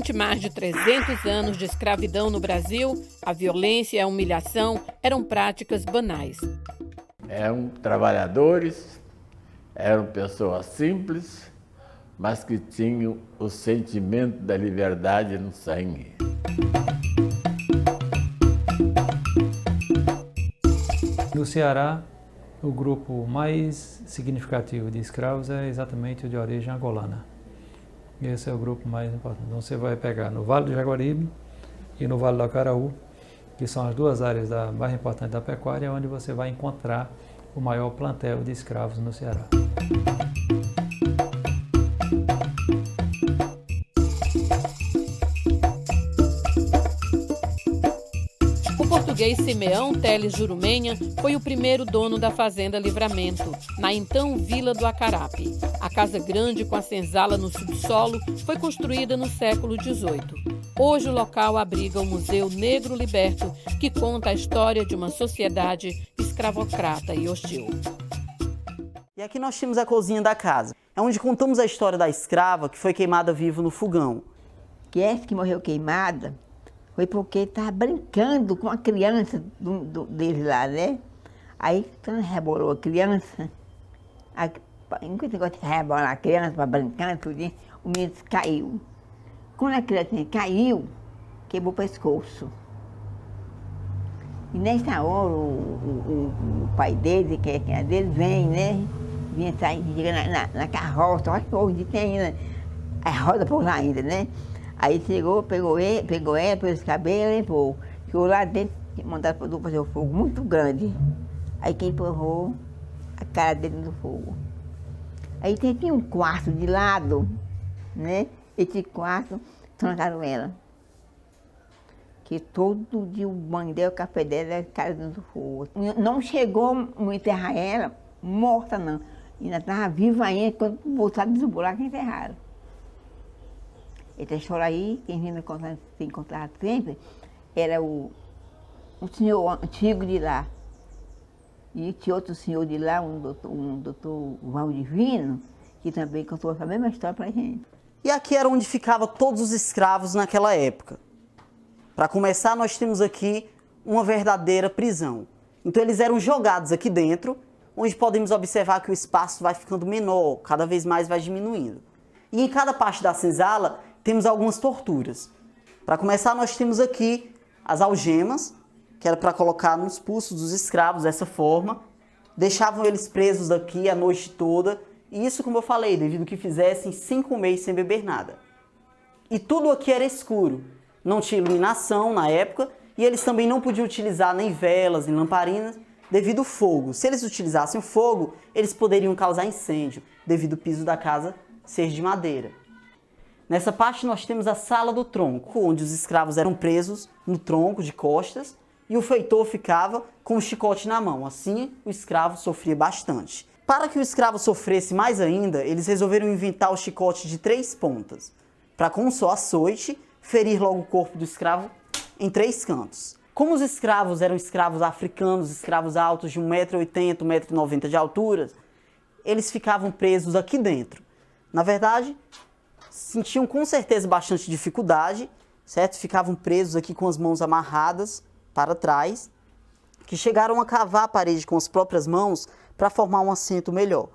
Durante mais de 300 anos de escravidão no Brasil, a violência e a humilhação eram práticas banais. Eram trabalhadores, eram pessoas simples, mas que tinham o sentimento da liberdade no sangue. No Ceará, o grupo mais significativo de escravos é exatamente o de origem angolana. Esse é o grupo mais importante. Então você vai pegar no Vale do Jaguaribe e no Vale do Acaraú, que são as duas áreas mais importantes da pecuária, onde você vai encontrar o maior plantel de escravos no Ceará. O português Simeão Teles Jurumenha foi o primeiro dono da Fazenda Livramento, na então Vila do Acarape. A casa grande com a senzala no subsolo foi construída no século XVIII. Hoje o local abriga o Museu Negro Liberto, que conta a história de uma sociedade escravocrata e hostil. E aqui nós temos a cozinha da casa. É onde contamos a história da escrava que foi queimada viva no fogão. Que essa que morreu queimada foi porque estava brincando com a criança dele lá, né? Aí, quando rebolou a criança, enquanto o negócio de rebolar a criança para brincar, tudo, o menino caiu. Quando a criança caiu, quebrou o pescoço. E nessa hora, o pai dele, que é dele, vem, né? Vinha sair, chega na carroça, acho que hoje tem ainda a roda por lá ainda, né? Aí chegou, pegou ela pelos cabelos e levou. Chegou lá dentro, mandaram para fazer um fogo muito grande. Aí quem empurrou a cara dele no fogo. Aí tinha um quarto de lado, né? Esse quarto, trancaram ela. Que todo dia o banho dela, o café dela, era cara dentro do fogo. Não chegou a enterrar ela, morta não. Ainda estava viva ainda, quando voltaram a desbolar, que enterraram. Essa história aí, quem vinha se encontrar sempre, era o senhor antigo de lá. E tinha outro senhor de lá, um doutor Valdivino, que também contou essa mesma história pra gente. E aqui era onde ficavam todos os escravos naquela época. Para começar, nós temos aqui uma verdadeira prisão. Então eles eram jogados aqui dentro, onde podemos observar que o espaço vai ficando menor, cada vez mais vai diminuindo. E em cada parte da senzala temos algumas torturas. Para começar, nós temos aqui as algemas, que era para colocar nos pulsos dos escravos dessa forma. Deixavam eles presos aqui a noite toda. E isso, como eu falei, devido ao que fizessem sem comer e sem beber nada. E tudo aqui era escuro. Não tinha iluminação na época. E eles também não podiam utilizar nem velas, nem lamparinas, devido ao fogo. Se eles utilizassem o fogo, eles poderiam causar incêndio, devido ao piso da casa ser de madeira. Nessa parte nós temos a sala do tronco, onde os escravos eram presos no tronco de costas e o feitor ficava com o chicote na mão. Assim, o escravo sofria bastante. Para que o escravo sofresse mais ainda, eles resolveram inventar o chicote de 3 pontas, para com um só açoite, ferir logo o corpo do escravo em 3 cantos. Como os escravos eram escravos africanos, escravos altos de 1,80 m, 1,90 m de altura, eles ficavam presos aqui dentro. Na verdade, sentiam com certeza bastante dificuldade, certo? Ficavam presos aqui com as mãos amarradas para trás, que chegaram a cavar a parede com as próprias mãos para formar um assento melhor.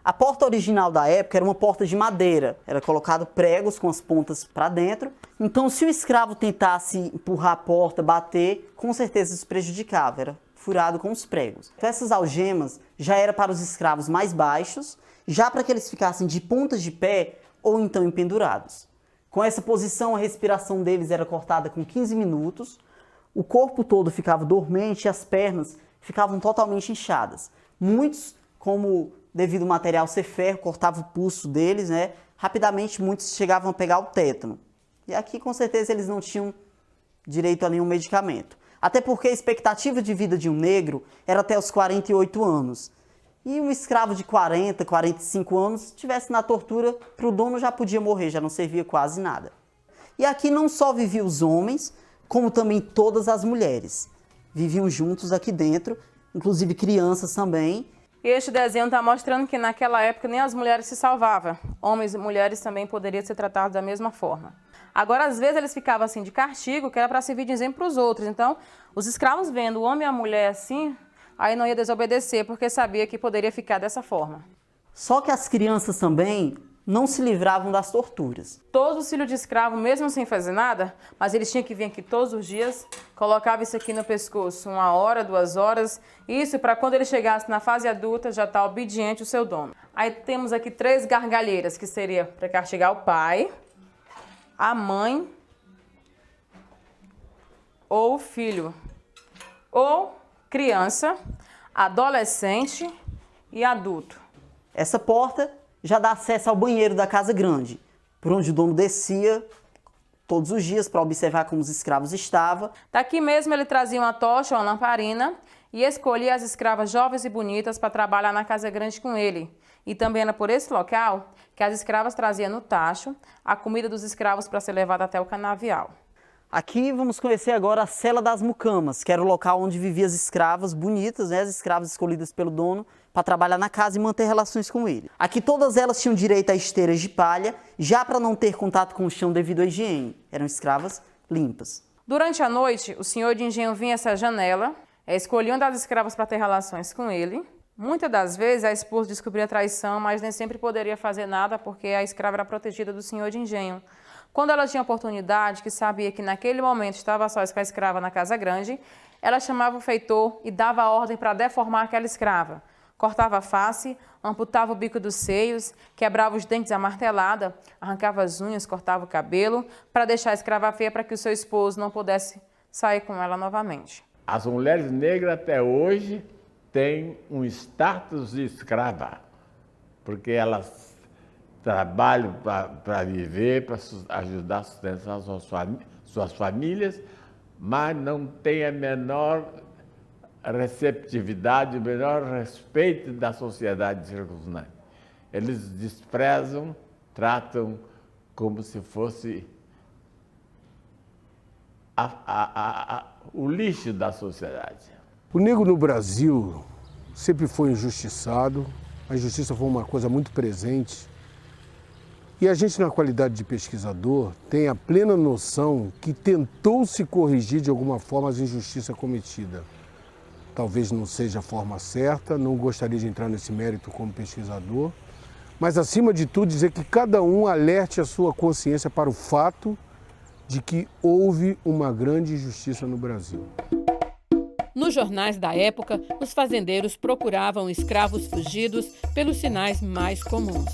A porta original da época era uma porta de madeira, era colocado pregos com as pontas para dentro, então se o escravo tentasse empurrar a porta, bater, com certeza isso prejudicava, era furado com os pregos. Então essas algemas já era para os escravos mais baixos, já para que eles ficassem de pontas de pé ou então empendurados. Com essa posição, a respiração deles era cortada com 15 minutos, o corpo todo ficava dormente e as pernas ficavam totalmente inchadas. Muitos, como devido ao material ser ferro, cortava o pulso deles, né? Rapidamente muitos chegavam a pegar o tétano. E aqui com certeza eles não tinham direito a nenhum medicamento. Até porque a expectativa de vida de um negro era até os 48 anos. E um escravo de 40, 45 anos, se estivesse na tortura, para o dono já podia morrer, já não servia quase nada. E aqui não só viviam os homens, como também todas as mulheres. Viviam juntos aqui dentro, inclusive crianças também. E este desenho está mostrando que naquela época nem as mulheres se salvavam. Homens e mulheres também poderiam ser tratados da mesma forma. Agora, às vezes, eles ficavam assim de castigo, que era para servir de exemplo para os outros. Então, os escravos vendo o homem e a mulher assim, aí não ia desobedecer, porque sabia que poderia ficar dessa forma. Só que as crianças também não se livravam das torturas. Todos os filhos de escravo, mesmo sem fazer nada, mas eles tinham que vir aqui todos os dias, colocava isso aqui no pescoço 1 hora, 2 horas, isso para quando ele chegasse na fase adulta já está obediente o seu dono. Aí temos aqui 3 gargalheiras, que seria para castigar o pai, a mãe ou o filho, ou criança, adolescente e adulto. Essa porta já dá acesso ao banheiro da casa grande, por onde o dono descia todos os dias para observar como os escravos estavam. Daqui mesmo ele trazia uma tocha ou uma lamparina e escolhia as escravas jovens e bonitas para trabalhar na casa grande com ele. E também era por esse local que as escravas traziam no tacho a comida dos escravos para ser levada até o canavial. Aqui vamos conhecer agora a Cela das Mucamas, que era o local onde viviam as escravas bonitas, né, as escravas escolhidas pelo dono para trabalhar na casa e manter relações com ele. Aqui todas elas tinham direito a esteiras de palha, já para não ter contato com o chão devido à higiene. Eram escravas limpas. Durante a noite, o senhor de engenho vinha a essa janela, escolhia uma das escravas para ter relações com ele. Muitas das vezes a esposa descobria a traição, mas nem sempre poderia fazer nada porque a escrava era protegida do senhor de engenho. Quando ela tinha oportunidade, que sabia que naquele momento estava só com a escrava na casa grande, ela chamava o feitor e dava a ordem para deformar aquela escrava. Cortava a face, amputava o bico dos seios, quebrava os dentes à martelada, arrancava as unhas, cortava o cabelo, para deixar a escrava feia para que o seu esposo não pudesse sair com ela novamente. As mulheres negras até hoje têm um status de escrava, porque elas trabalham para viver, para ajudar a sustentar suas famílias, mas não têm a menor receptividade, o menor respeito da sociedade circunstante. Eles desprezam, tratam como se fosse o lixo da sociedade. O negro no Brasil sempre foi injustiçado, a injustiça foi uma coisa muito presente. E a gente, na qualidade de pesquisador, tem a plena noção que tentou-se corrigir de alguma forma as injustiças cometidas. Talvez não seja a forma certa, não gostaria de entrar nesse mérito como pesquisador, mas, acima de tudo, dizer que cada um alerte a sua consciência para o fato de que houve uma grande injustiça no Brasil. Nos jornais da época, os fazendeiros procuravam escravos fugidos pelos sinais mais comuns.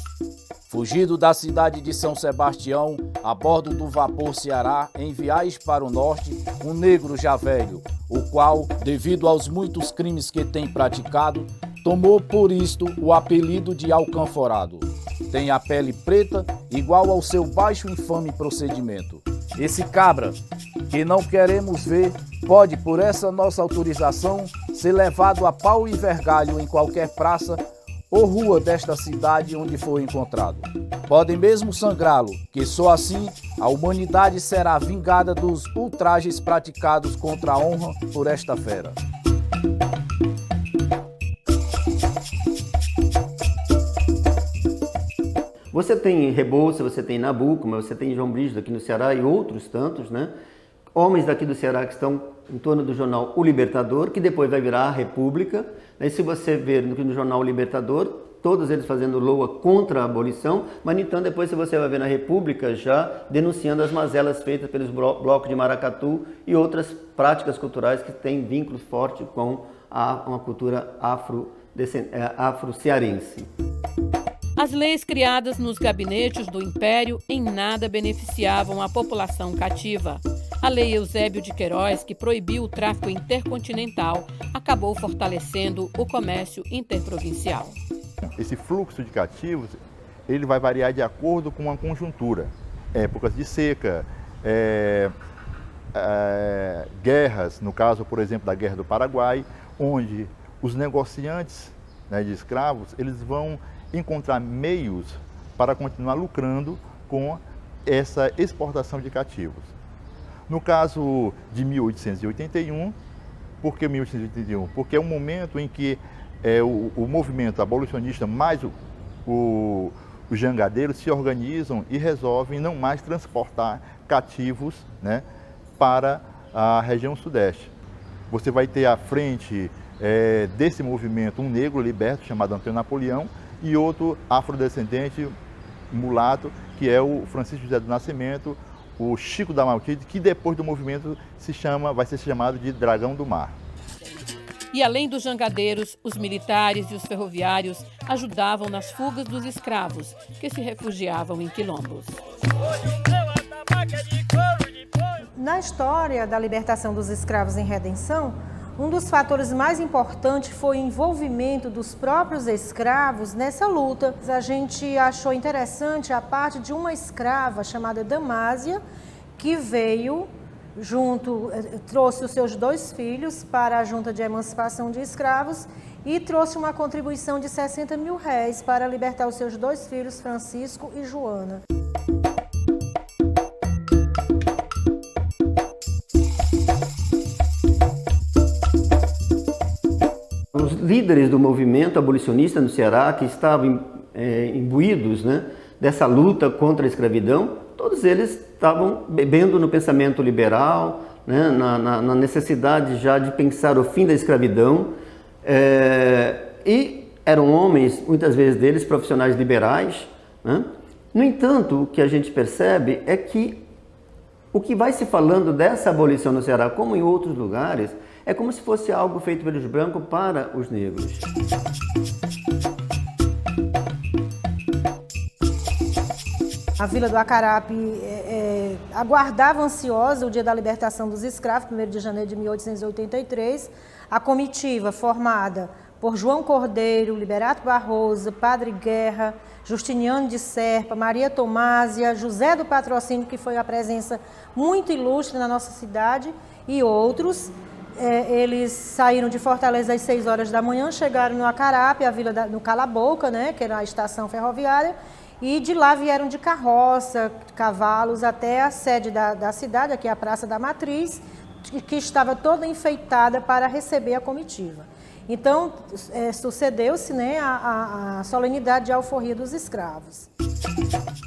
Fugido da cidade de São Sebastião, a bordo do vapor Ceará, em viagem para o norte, um negro já velho, o qual, devido aos muitos crimes que tem praticado, tomou por isto o apelido de alcanforado. Tem a pele preta, igual ao seu baixo e infame procedimento. Esse cabra, que não queremos ver, pode, por essa nossa autorização, ser levado a pau e vergalho em qualquer praça ou rua desta cidade onde for encontrado. Podem mesmo sangrá-lo, que só assim a humanidade será vingada dos ultrajes praticados contra a honra por esta fera. Você tem Rebouça, você tem Nabuco, mas você tem João Brígido aqui no Ceará e outros tantos, né? Homens daqui do Ceará que estão em torno do jornal O Libertador, que depois vai virar a República. E se você ver no jornal O Libertador, todos eles fazendo loa contra a abolição, mas, no entanto, depois você vai ver na República já denunciando as mazelas feitas pelos blocos de maracatu e outras práticas culturais que têm vínculo forte com uma cultura afro-cearense. As leis criadas nos gabinetes do Império em nada beneficiavam a população cativa. A Lei Eusébio de Queiroz, que proibiu o tráfico intercontinental, acabou fortalecendo o comércio interprovincial. Esse fluxo de cativos ele vai variar de acordo com uma conjuntura. Épocas de seca, guerras, no caso, por exemplo, da Guerra do Paraguai, onde os negociantes, né, de escravos, eles vão encontrar meios para continuar lucrando com essa exportação de cativos. No caso de 1881, por que 1881? Porque é um momento em que o movimento abolicionista mais o os jangadeiros se organizam e resolvem não mais transportar cativos, né, para a região sudeste. Você vai ter à frente desse movimento um negro liberto chamado Antônio Napoleão e outro afrodescendente mulato, que é o Francisco José do Nascimento, o Chico da Maltide, que depois do movimento vai ser chamado de Dragão do Mar. E além dos jangadeiros, os militares e os ferroviários ajudavam nas fugas dos escravos, que se refugiavam em quilombos. Na história da libertação dos escravos em redenção, um dos fatores mais importantes foi o envolvimento dos próprios escravos nessa luta. A gente achou interessante a parte de uma escrava chamada Damásia, que veio trouxe os seus 2 filhos para a Junta de Emancipação de Escravos e trouxe uma contribuição de R$60 mil para libertar os seus 2 filhos, Francisco e Joana. Os líderes do movimento abolicionista no Ceará, que estavam imbuídos, né, dessa luta contra a escravidão, todos eles estavam bebendo no pensamento liberal, né, na necessidade já de pensar o fim da escravidão, e eram homens, muitas vezes deles, profissionais liberais, né? No entanto, o que a gente percebe é que o que vai se falando dessa abolição no Ceará, como em outros lugares, é como se fosse algo feito pelos brancos para os negros. A Vila do Acarape aguardava ansiosa o dia da libertação dos escravos, 1º de janeiro de 1883. A comitiva formada por João Cordeiro, Liberato Barroso, Padre Guerra, Justiniano de Serpa, Maria Tomásia, José do Patrocínio, que foi uma presença muito ilustre na nossa cidade, e outros. Eles saíram de Fortaleza às 6 horas da manhã, chegaram no Acarape, a vila no Cala-Boca, né, que era a estação ferroviária, e de lá vieram de carroça, cavalos, até a sede da cidade, aqui é a Praça da Matriz, que estava toda enfeitada para receber a comitiva. Então, sucedeu-se, né, a solenidade de alforria dos escravos.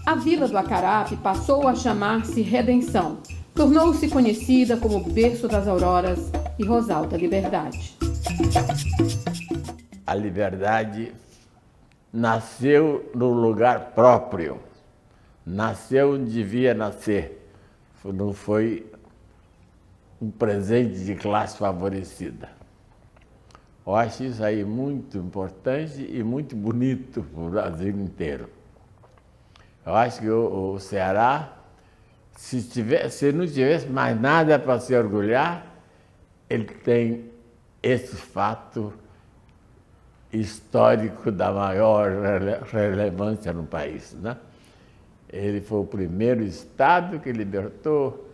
A Vila do Acarape passou a chamar-se Redenção. Tornou-se conhecida como Berço das Auroras e Rosal da Liberdade. A liberdade nasceu no lugar próprio, nasceu onde devia nascer, não foi um presente de classe favorecida. Eu acho isso aí muito importante e muito bonito para o Brasil inteiro. Eu acho que o Ceará, se não tivesse mais nada para se orgulhar, ele tem esse fato histórico da maior relevância no país, né? Ele foi o primeiro estado que libertou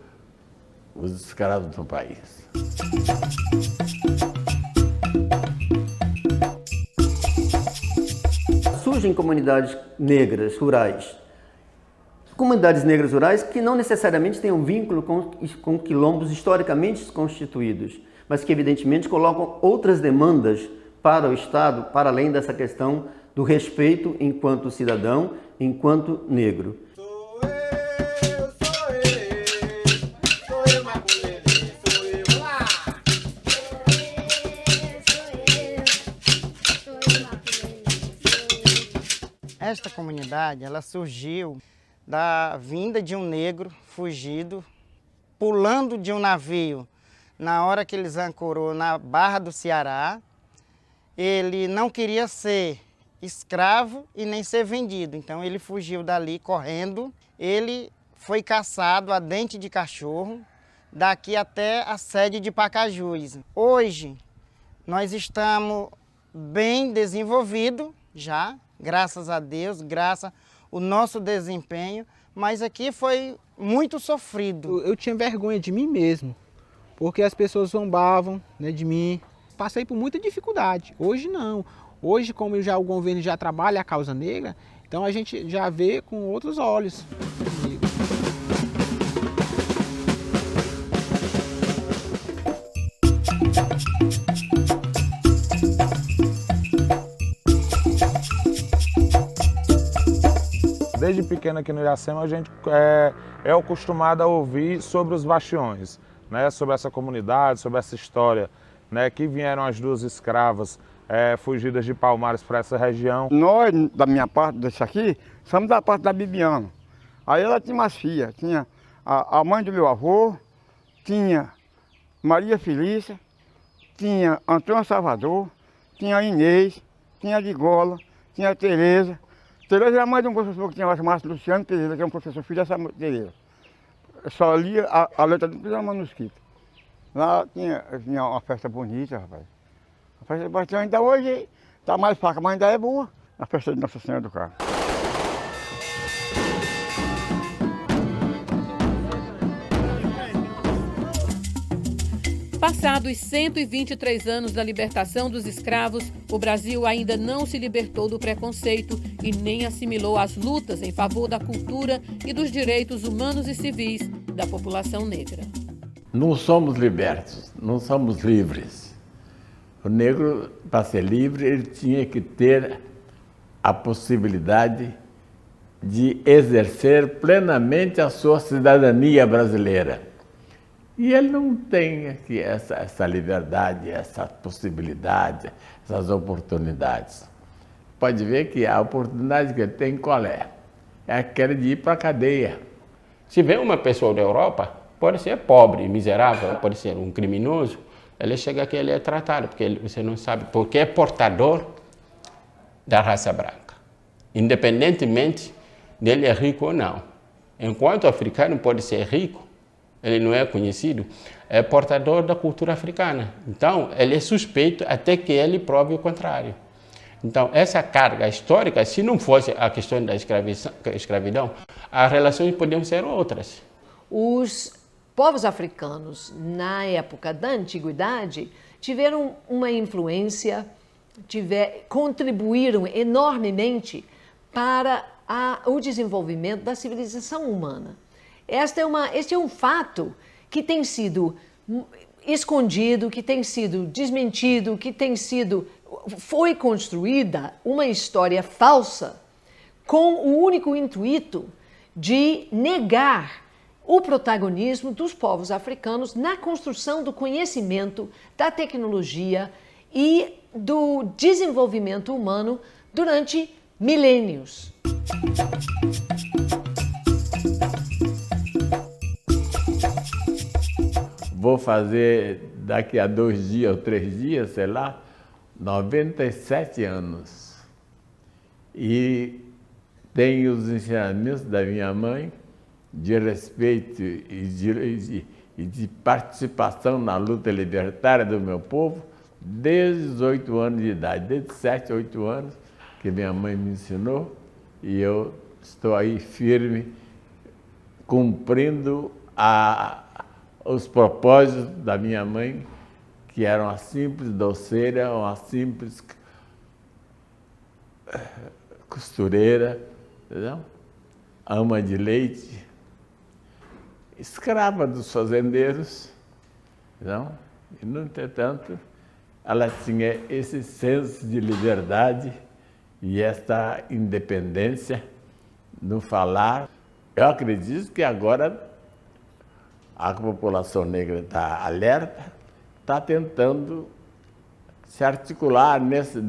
os escravos no país. Surgem comunidades negras rurais. Comunidades negras rurais que não necessariamente têm um vínculo com quilombos historicamente constituídos, mas que evidentemente colocam outras demandas para o Estado, para além dessa questão do respeito enquanto cidadão, enquanto negro. Esta comunidade, ela surgiu da vinda de um negro fugido, pulando de um navio na hora que eles ancorou na Barra do Ceará. Ele não queria ser escravo e nem ser vendido, então ele fugiu dali correndo. Ele foi caçado a dente de cachorro, daqui até a sede de Pacajus. Hoje, nós estamos bem desenvolvidos já, graças a Deus, graças ao nosso desempenho, mas aqui foi muito sofrido. Eu tinha vergonha de mim mesmo, porque as pessoas zombavam, né, de mim. Passei por muita dificuldade. Hoje não. Hoje, como o governo já trabalha a causa negra, então a gente já vê com outros olhos. Desde pequeno aqui no Iracema a gente é acostumado a ouvir sobre os bastiões, né? Sobre essa comunidade, sobre essa história, né? Que vieram as duas escravas fugidas de Palmares para essa região. Nós, da minha parte, desse aqui, somos da parte da Bibiana. Aí ela tinha umas filhas, tinha a mãe do meu avô, tinha Maria Felícia, tinha Antônio Salvador, tinha a Inês, tinha a Ligola, tinha a Tereza. Tereza era a mãe de um professor que tinha lá, chamado Luciano Tereza, que é um professor filho dessa Tereza. Eu só lia a letra do manuscrito. Lá tinha uma festa bonita, rapaz. A festa de Bastião ainda hoje está mais fraca, mas ainda é boa. A festa de Nossa Senhora do Carmo. Passados 123 anos da libertação dos escravos, o Brasil ainda não se libertou do preconceito e nem assimilou as lutas em favor da cultura e dos direitos humanos e civis da população negra. Não somos libertos, não somos livres. O negro, para ser livre, ele tinha que ter a possibilidade de exercer plenamente a sua cidadania brasileira. E ele não tem aqui essa liberdade, essa possibilidade, essas oportunidades. Pode ver que a oportunidade que ele tem, qual é? É aquela de ir para a cadeia. Se vem uma pessoa da Europa, pode ser pobre, miserável, pode ser um criminoso, ele chega aqui, ele é tratado, porque você não sabe, porque é portador da raça branca. Independentemente dele é rico ou não. Enquanto o africano pode ser rico, ele não é conhecido, é portador da cultura africana. Então, ele é suspeito até que ele prove o contrário. Então, essa carga histórica, se não fosse a questão da escravidão, as relações poderiam ser outras. Os povos africanos, na época da antiguidade, tiveram uma influência, contribuíram enormemente para o desenvolvimento da civilização humana. Este é um fato que tem sido escondido, que tem sido desmentido, foi construída uma história falsa com o único intuito de negar o protagonismo dos povos africanos na construção do conhecimento, da tecnologia e do desenvolvimento humano durante milênios. Vou fazer daqui a 2 dias ou 3 dias, sei lá, 97 anos. E tenho os ensinamentos da minha mãe de respeito e de participação na luta libertária do meu povo desde os 8 anos de idade, desde 7, 8 anos que minha mãe me ensinou, e eu estou aí firme, cumprindo os propósitos da minha mãe, que eram uma simples doceira, uma simples costureira, entendeu? Ama de leite, escrava dos fazendeiros, entendeu? E, no entretanto, ela tinha esse senso de liberdade e essa independência no falar. Eu acredito que agora a população negra está alerta, está tentando se articular nesse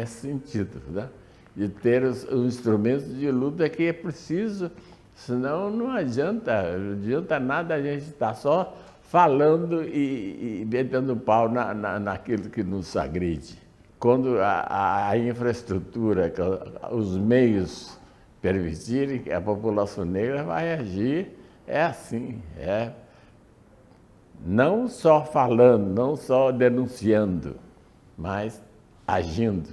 sentido, né? De ter os instrumentos de luta que é preciso, senão não adianta nada a gente estar só falando e metendo pau naquilo que nos agride. Quando a infraestrutura, os meios permitirem, a população negra vai agir. É assim, não só falando, não só denunciando, mas agindo.